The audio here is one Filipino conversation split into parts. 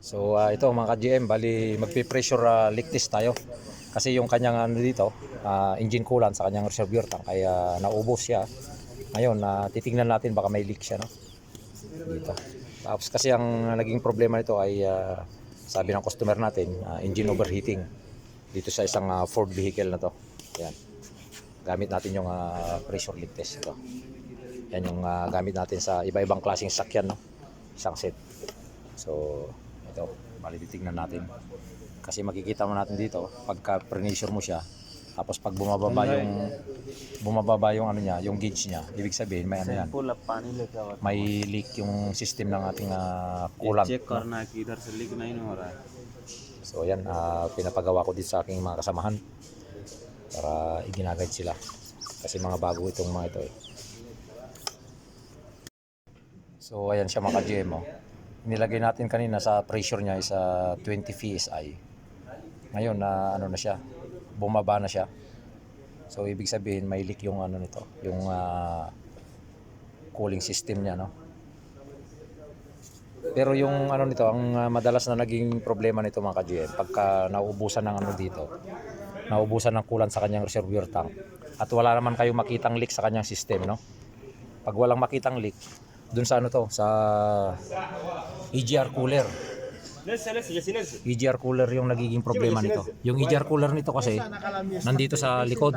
So ito mga ka-GM, bali magpe-pressure leak test tayo. Kasi yung kanyang ano dito, engine coolant sa kanyang reservoir tank ay naubos siya. Ngayon, titingnan natin baka may leak siya, no? Dito. Tapos kasi ang naging problema nito ay sabi ng customer natin, engine overheating dito sa isang Ford vehicle na to. Yan. Gamit natin yung pressure leak test ito. Yan yung gamit natin sa iba-ibang klaseng sakyan, no? Isang set. So ito, bali titignan natin. Kasi makikita mo natin dito pagka pressure mo siya, tapos pag bumababa yung ano niya, yung gauge niya, ibig sabihin may ano yan, may leak yung system ng ating coolant. So yan, pinapagawa ko dito sa aking mga kasamahan para i-guide sila kasi mga bago itong mga ito eh. So ayan siya mga ka-GM, oh. Nilagay natin kanina sa pressure niya is 20 PSI. Ngayon ano na siya, bumaba na siya. So ibig sabihin may leak yung ano nito, yung cooling system niya, no. Pero yung ano nito, ang madalas na naging problema nito mga ka-GM, pagka nauubusan ng ano dito, nauubusan ng coolant sa kanyang reservoir tank at wala naman kayong makitang leak sa kanyang system, no. Pag walang makitang leak dun sa ano to, sa EGR cooler. EGR cooler yung nagiging problema nito. Yung EGR cooler nito kasi nandito sa likod.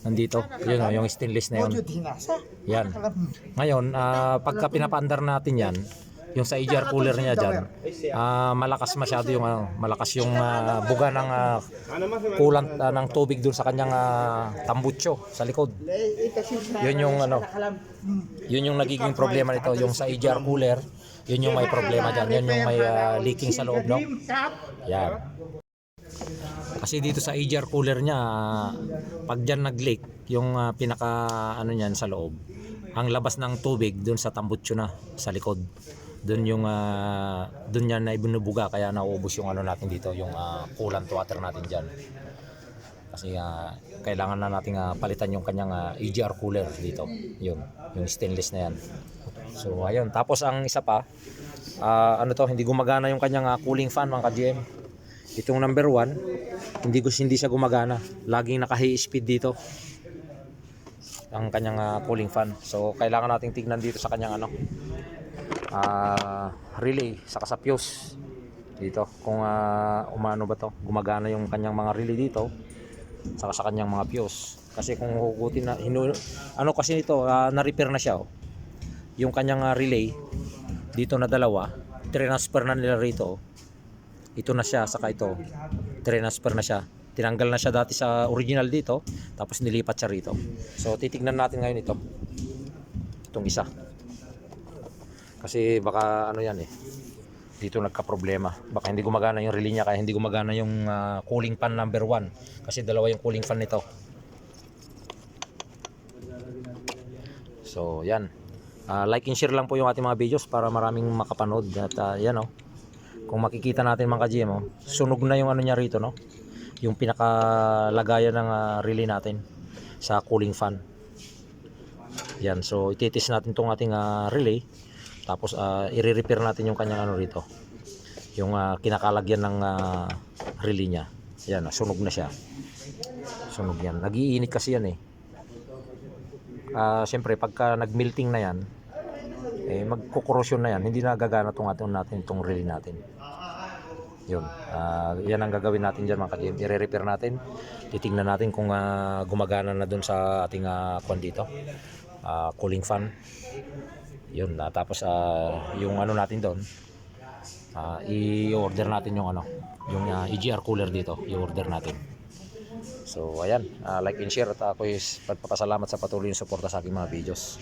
Nandito, yun o, yung stainless na yun. Yan. Ngayon, pagka pinapaandar natin yan, yung sa EGR cooler niya dyan, malakas masyado yung malakas yung buga ng coolant ng tubig dun sa kanyang tambutso sa likod. Yun yung ano, yun yung nagiging problema nito, yung sa EGR cooler. Yun yung may problema dyan, yun yung may leaking sa loob, no? Yan. Kasi dito sa EGR cooler niya, pag dyan nag-leak, yung pinaka ano niyan sa loob, ang labas ng tubig dun sa tambutso na sa likod. Dun yung dun yan na ibinubuga, kaya nauubos yung ano natin dito, yung coolant water natin dyan. Kasi kailangan na nating palitan yung kanyang EGR cooler dito. Yun, yung stainless na yan. So ayun, tapos ang isa pa, ano to, hindi gumagana yung kanyang cooling fan mga ka-GM. Itong number 1, hindi siya gumagana. Laging naka-high speed dito ang kanyang cooling fan. So kailangan nating tignan dito sa kanyang ano, relay saka sa fuse dito kung umano ba to, gumagana yung kanyang mga relay dito saka sa kanyang mga fuse. Kasi kung hugutin na ano kasi nito, na-repair na siya, oh. Yung kanyang relay dito na dalawa, transfer na nila rito. Ito na siya, saka ito transfer na siya, tinanggal na siya dati sa original dito, tapos nilipat siya rito. So titignan natin ngayon itong isa, kasi baka ano yan eh, dito nagka-problema, baka hindi gumagana yung relay niya, kaya hindi gumagana yung cooling fan number 1, kasi dalawa yung cooling fan nito. So yan, like and share lang po yung ating mga videos para maraming makapanood. At yan, oh, kung makikita natin mga ka-GM, oh, sunog na yung ano niya rito, no, yung pinakalagayan ng relay natin sa cooling fan. Yan, so ititis natin tong ating relay, tapos i-repair natin yung kanyang ano rito, yung kinakalagyan ng relay niya. Yan, sunog na siya. Sunog yan, nag-iinit kasi yan eh. Siyempre pagka nag-melting na yan, magkukorosyon na yan, hindi na gagana itong relay natin. Yun, yan ang gagawin natin dyan mga ka-GM, i-repair natin, titingnan natin kung gumagana na dun sa ating kwan dito, cooling fan. Yun, tapos yung ano natin doon, i-order natin yung ano, yung EGR cooler dito, i-order natin. So ayan, like and share, at ako is pagpapasalamat sa patuloy yung suporta sa aking mga videos.